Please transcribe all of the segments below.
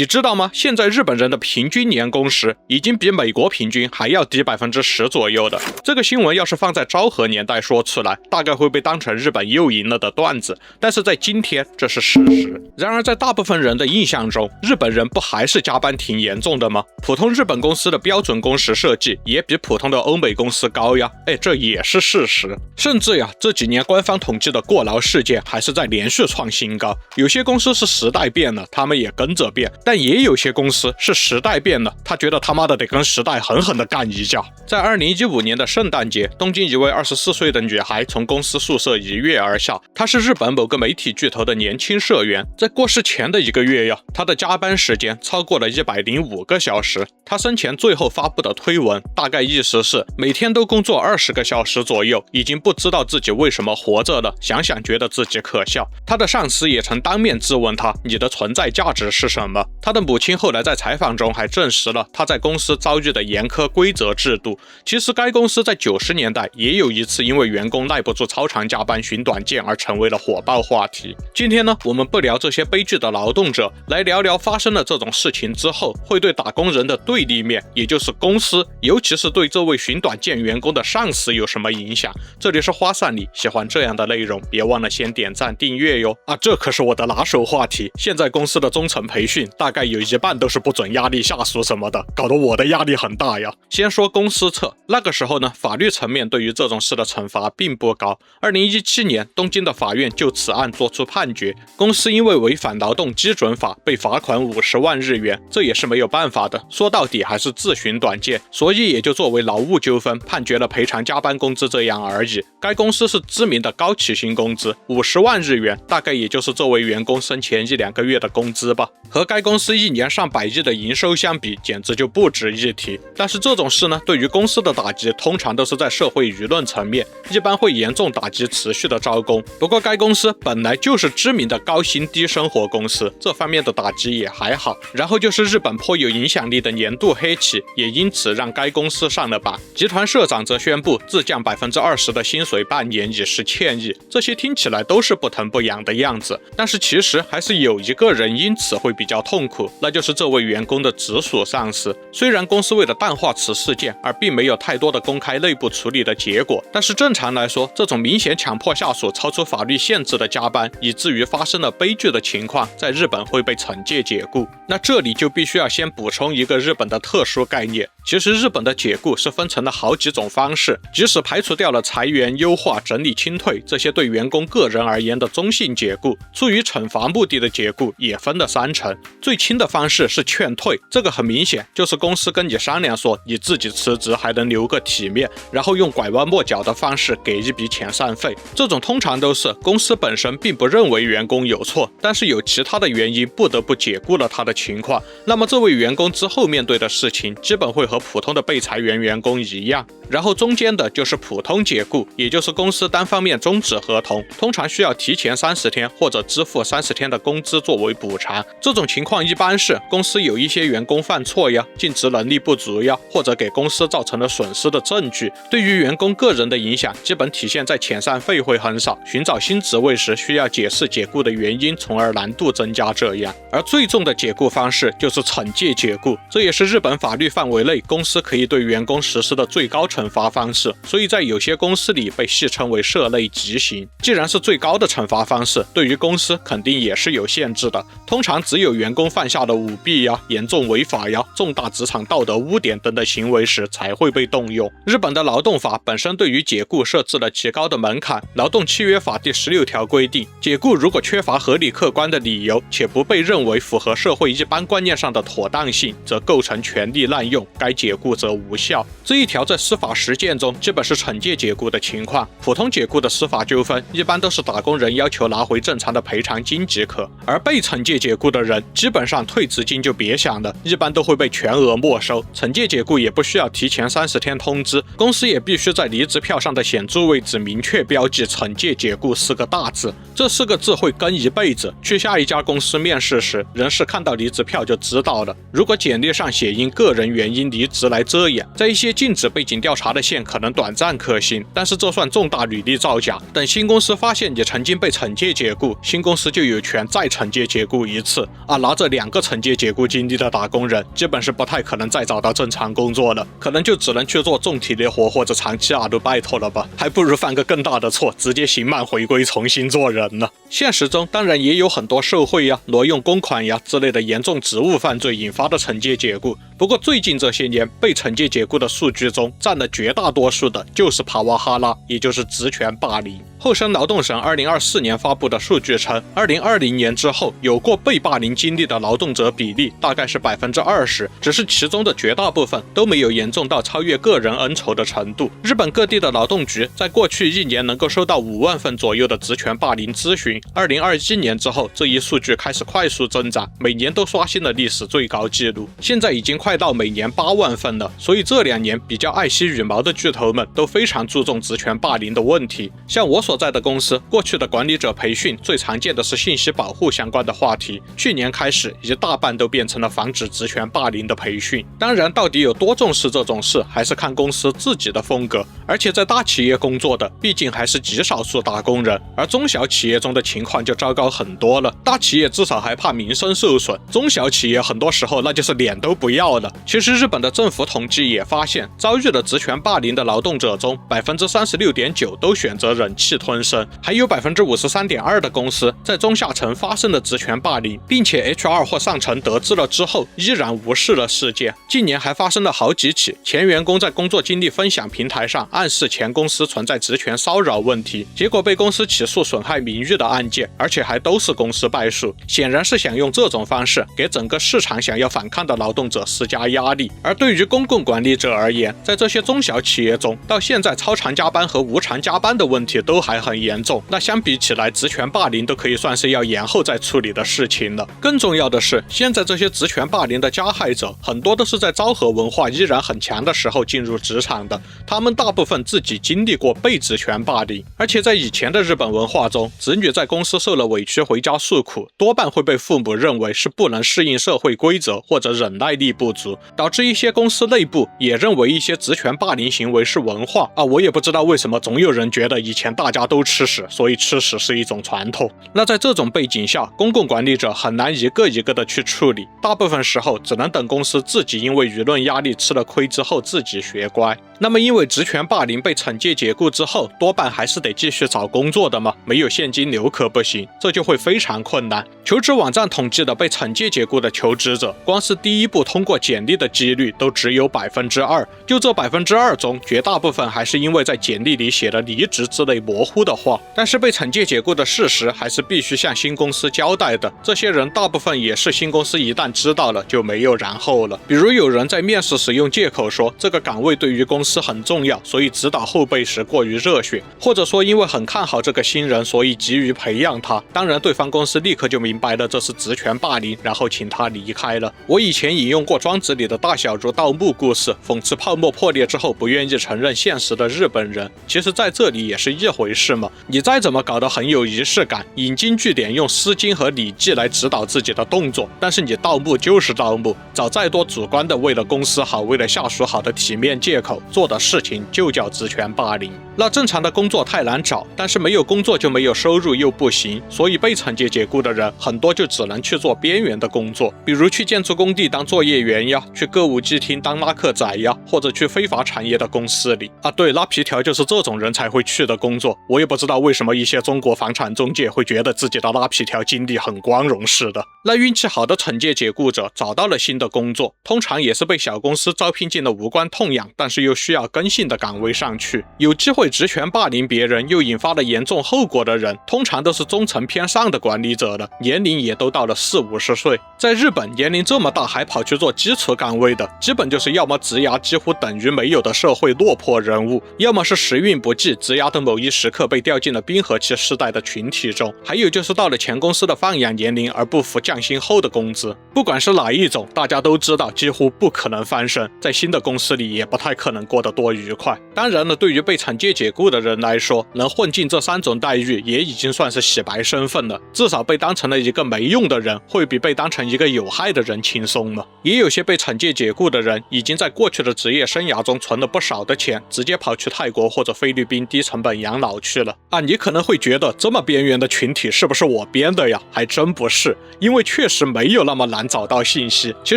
你知道吗？现在日本人的平均年工时已经比美国平均还要低10%左右的。这个新闻要是放在昭和年代说出来，大概会被当成日本又赢了的段子，但是在今天这是事实。然而在大部分人的印象中，日本人不还是加班挺严重的吗？普通日本公司的标准工时设计也比普通的欧美公司高呀，这也是事实。甚至呀，这几年官方统计的过劳事件还是在连续创新高。有些公司是时代变了，他们也跟着变，但也有些公司是时代变了，他觉得他妈的得跟时代狠狠地干一架。在2015年的圣诞节，东京一位24岁的女孩从公司宿舍一跃而下，她是日本某个媒体巨头的年轻社员。在过世前的1个月呀，她的加班时间超过了105个小时。她生前最后发布的推文，大概意思是每天都工作20个小时左右，已经不知道自己为什么活着了，想想觉得自己可笑。她的上司也曾当面质问她，你的存在价值是什么？她的母亲后来在采访中还证实了她在公司遭遇的严苛规则制度。其实该公司在90年代也有一次因为员工耐不住超长加班寻短见而成为了火爆话题。今天呢，我们不聊这些悲剧的劳动者，来聊聊发生了这种事情之后会对打工人的对立面，也就是公司，尤其是对这位寻短见员工的上司有什么影响。这里是花散里，喜欢这样的内容别忘了先点赞订阅哟。这可是我的拿手话题。现在公司的中层培训大概有一半都是不准压力下属什么的，搞得我的压力很大呀。先说公司侧，那个时候呢，法律层面对于这种事的惩罚并不高。2017年，东京的法院就此案作出判决，公司因为违反劳动基准法被罚款50万日元，这也是没有办法的，说到底还是自寻短见，所以也就作为劳务纠纷判决了赔偿加班工资这样而已。该公司是知名的高起薪工资，50万日元大概也就是这位员工生前1-2个月的工资吧，和该公司1年上百亿的营收相比，简直就不值一提。但是这种事呢，对于公司的打击通常都是在社会舆论层面，一般会严重打击持续的招工。不过该公司本来就是知名的高薪低生活公司，这方面的打击也还好。然后就是日本颇有影响力的年度黑企，也因此让该公司上了榜。集团社长则宣布自降20%的薪水半年，以示歉意。这些听起来都是不疼不痒的样子，但是其实还是有一个人因此会比较痛苦，那就是这位员工的直属上司。虽然公司为了淡化此事件而并没有太多的公开内部处理的结果，但是正常来说，这种明显强迫下属超出法律限制的加班，以至于发生了悲剧的情况，在日本会被惩戒解雇。那这里就必须要先补充一个日本的特殊概念。其实日本的解雇是分成了好几种方式，即使排除掉了裁员、优化、整理、清退这些对员工个人而言的中性解雇，出于惩罚目的的解雇也分了3层。最轻的方式是劝退，这个很明显就是公司跟你商量说你自己辞职还能留个体面，然后用拐弯抹角的方式给一笔遣散费。这种通常都是公司本身并不认为员工有错，但是有其他的原因不得不解雇了他的情况，那么这位员工之后面对的事情基本会和普通的被裁员员工一样。然后中间的就是普通解雇，也就是公司单方面终止合同，通常需要提前30天或者支付30天的工资作为补偿。这种情况一般是公司有一些员工犯错呀、尽职能力不足呀，或者给公司造成了损失的证据。对于员工个人的影响，基本体现在遣散费会很少，寻找新职位时需要解释解雇的原因，从而难度增加这样。而最重的解雇方式就是惩戒解雇，这也是日本法律范围内公司可以对员工实施的最高惩罚方式，所以在有些公司里被戏称为社内极刑。既然是最高的惩罚方式，对于公司肯定也是有限制的，通常只有员工犯下的舞弊呀、严重违法呀、重大职场道德污点等的行为时才会被动用。日本的劳动法本身对于解雇设置了极高的门槛，劳动契约法第16条规定，解雇如果缺乏合理客观的理由，且不被认为符合社会一般观念上的妥当性，则构成权力滥用，该解雇则无效。这一条在司法实践中基本是惩戒解雇的情况。普通解雇的司法纠纷一般都是打工人要求拿回正常的赔偿金即可，而被惩戒解雇的人基本上退职金就别想了，一般都会被全额没收。惩戒解雇也不需要提前30天通知，公司也必须在离职票上的显著位置明确标记惩戒解雇4个大字，这4个字会跟一辈子。去下一家公司面试时，人事看到离职票就知道了。如果简历上写因个人原因离职来遮掩，在一些禁止背景调查的县可能短暂可行，但是这算重大履历造假。等新公司发现你曾经被惩戒解雇，新公司就有权再惩戒解雇一次拿着2个惩戒解雇经历的打工人，基本是不太可能再找到正常工作了，可能就只能去做重体力活或者长期阿鲁拜托了吧，还不如犯个更大的错，直接刑满回归，重新做人呢。现实中当然也有很多受贿呀、挪用公款呀之类的严重职务犯罪引发的惩戒解雇，不过最近这些年被惩戒解雇的数据中占了绝大多数的就是帕瓦哈拉，也就是职权霸凌。厚生劳动省2024年发布的数据称，2020年之后有过被霸凌经历的劳动者比例大概是20%，只是其中的绝大部分都没有严重到超越个人恩仇的程度。日本各地的劳动局在过去1年能够收到5万份左右的职权霸凌咨询，2021年之后这一数据开始快速增长，每年都刷新了历史最高纪录，现在已经快到每年8万份了。所以这2年比较爱惜羽毛的巨头们都非常注重职权霸凌的问题。像我所在的公司，过去的管理者培训最常见的是信息保护相关的话题，去年开始一大半都变成了防止职权霸凌的培训。当然到底有多重视这种事，还是看公司自己的风格，而且在大企业工作的毕竟还是极少数打工人，而中小企业中的情况就糟糕很多了。大企业至少还怕名声受损，中小企业很多时候那就是脸都不要了。其实日本的政府统计也发现，遭遇了职权霸凌的劳动者中 36.9% 都选择忍气吞声，还有 53.2% 的公司在中下层发生了职权霸凌，并且 HR 或上层得知了之后依然无视了事件。近年还发生了好几起前员工在工作经历分享平台上暗示前公司存在职权骚扰问题，结果被公司起诉损害名誉的案件，而且还都是公司败诉，显然是想用这种方式给整个市场想要反抗的劳动者施加压力。而对于公共管理者而言，在这些中小企业中，到现在超长加班和无偿加班的问题都还很严重，那相比起来职权霸凌都可以算是要延后再处理的事情了。更重要的是，现在这些职权霸凌的加害者很多都是在昭和文化依然很强的时候进入职场的，他们大部分自己经历过被职权霸凌，而且在以前的日本文化中，子女在公司受了委屈回家诉苦，多半会被父母认为是不能适应社会规则或者忍耐力不足，导致一些公司内部也认为一些职权霸凌行为是文化啊。我也不知道为什么总有人觉得以前大家都吃屎，所以吃屎是一种传统。那在这种背景下，公共管理者很难一个一个的去处理，大部分时候只能等公司自己因为舆论压力吃了亏之后自己学乖。那么因为职权霸凌被惩戒解雇之后，多半还是得继续找工作的嘛，没有现金流可不行，这就会非常困难。求职网站统计的被惩戒解雇的求职者，光是第一步通过简历的几率都只有 2%， 就这 2% 中，绝大部分还是因为在简历里写了离职之类模糊的话。但是被惩戒解雇的事实还是必须向新公司交代的，这些人大部分也是新公司一旦知道了就没有然后了。比如有人在面试时用借口说这个岗位对于公司很重要，所以指导后辈时过于热血，或者说因为很看好这个新人，所以急于培养他。当然对方公司立刻就明白了这是职权霸凌，然后请他离开了。我以前引用过庄子里的大小如盗墓故事，讽刺泡沫破裂之后不愿意承认现实的日本人，其实在这里也是一回事嘛。你再怎么搞得很有仪式感，引经据典用诗经和礼记来指导自己的动作，但是你盗墓就是盗墓，找再多主观的为了公司好为了下属好的体面借口，做的事情就叫职权霸凌。那正常的工作太难找，但是没有工作就没有收入又不行，所以被惩戒解雇的人很多就只能去做边缘的工作，比如去建筑工地当作业员呀，去歌舞伎厅当拉客仔呀，或者去非法产业的公司里啊。对，拉皮条就是这种人才会去的工作。我也不知道为什么一些中国房产中介会觉得自己的拉皮条经历很光荣似的。那运气好的惩戒解雇者找到了新的工作，通常也是被小公司招聘进了无关痛痒但是又需要更新的岗位上去。有机会职权霸凌别人又引发了严重后果的人，通常都是中层偏上的管理者了，年龄也都到了40-50岁。在日本，年龄这么大还跑去做基础岗位的，基本就是要么职涯几乎等于没有的社会落魄人物，要么是时运不济，职涯的某一时刻被调进了冰河期世代的群体中，还有就是到了前公司的放养年龄而不服降薪后的工资。不管是哪一种，大家都知道几乎不可能翻身，在新的公司里也不太可能过得多愉快。当然了，对于被惩戒解雇的人来说，能混进这3种待遇也已经算是洗白身份了，至少被当成了一个没用的人，会比被当成一个有害的人轻松了。也有些被惩戒解雇的人已经在过去的职业生涯中存了不少的钱，直接跑去泰国或者菲律宾低成本养老去去了啊！你可能会觉得这么边缘的群体是不是我编的呀？还真不是，因为确实没有那么难找到信息。其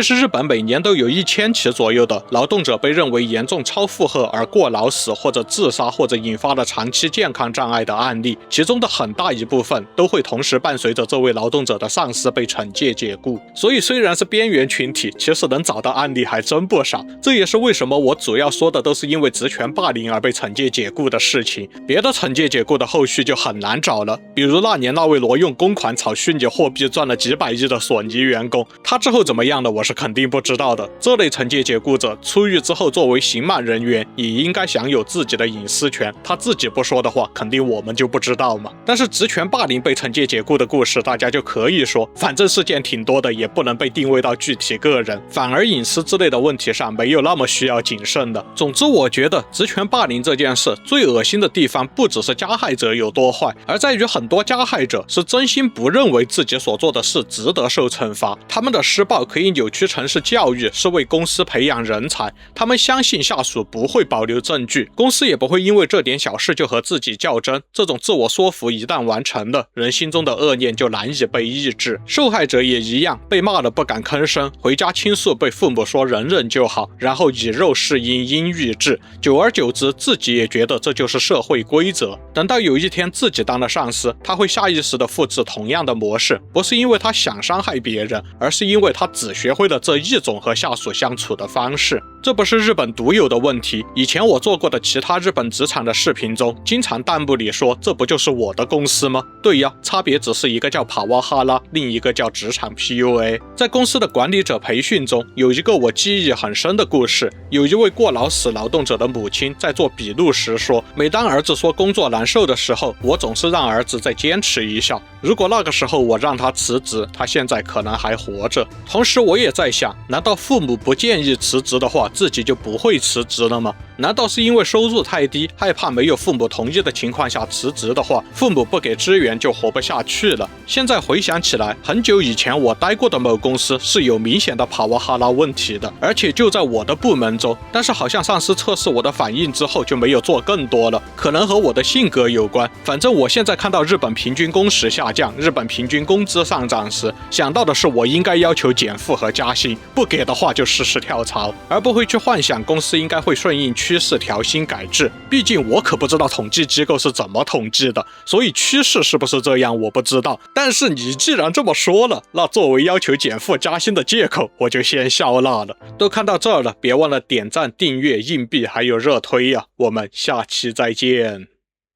实日本每年都有1000起左右的劳动者被认为严重超负荷而过劳死或者自杀或者引发了长期健康障碍的案例，其中的很大一部分都会同时伴随着这位劳动者的上司被惩戒解雇。所以虽然是边缘群体，其实能找到案例还真不少。这也是为什么我主要说的都是因为职权霸凌而被惩戒解雇的事情，别的惩戒解雇的后续就很难找了。比如那年那位挪用公款炒虚拟货币赚了几百亿的索尼员工，他之后怎么样的我是肯定不知道的。这类惩戒解雇者出狱之后作为刑满人员也应该享有自己的隐私权，他自己不说的话肯定我们就不知道嘛。但是职权霸凌被惩戒解雇的故事大家就可以说，反正事件挺多的，也不能被定位到具体个人，反而隐私之类的问题上没有那么需要谨慎的。总之我觉得职权霸凌这件事最恶心的地方不只是加害者有多坏，而在于很多加害者是真心不认为自己所做的事值得受惩罚，他们的施暴可以扭曲成是教育，是为公司培养人才，他们相信下属不会保留证据，公司也不会因为这点小事就和自己较真，这种自我说服一旦完成了，人心中的恶念就难以被抑制。受害者也一样，被骂了不敢吭声，回家倾诉被父母说忍忍就好，然后以肉适阴，阴郁制，久而久之自己也觉得这就是社会规则。等到有一天自己当了上司，他会下意识地复制同样的模式，不是因为他想伤害别人，而是因为他只学会了这一种和下属相处的方式。这不是日本独有的问题，以前我做过的其他日本职场的视频中，经常弹幕里说这不就是我的公司吗？对呀，差别只是一个叫帕瓦哈拉，另一个叫职场 PUA。 在公司的管理者培训中，有一个我记忆很深的故事，有一位过劳死劳动者的母亲在做笔录时说，每当儿子说工作难受的时候，我总是让儿子再坚持一下，如果那个时候我让他辞职，他现在可能还活着。同时我也在想，难道父母不建议辞职的话，自己就不会辞职了吗？难道是因为收入太低，害怕没有父母同意的情况下辞职的话，父母不给支援就活不下去了？现在回想起来，很久以前我待过的某公司是有明显的帕瓦哈拉问题的，而且就在我的部门中，但是好像上司测试我的反应之后就没有做更多了，可能和我的性格有关。反正我现在看到日本平均工时下降，日本平均工资上涨时，想到的是我应该要求减负和加薪，不给的话就实施跳槽，而不会去幻想公司应该会顺应趋势调薪改制。毕竟我可不知道统计机构是怎么统计的，所以趋势是不是这样我不知道。但是你既然这么说了，那作为要求减负加薪的借口，我就先笑纳了。都看到这儿了，别忘了点赞、订阅、硬币还有热推呀！我们下期再见。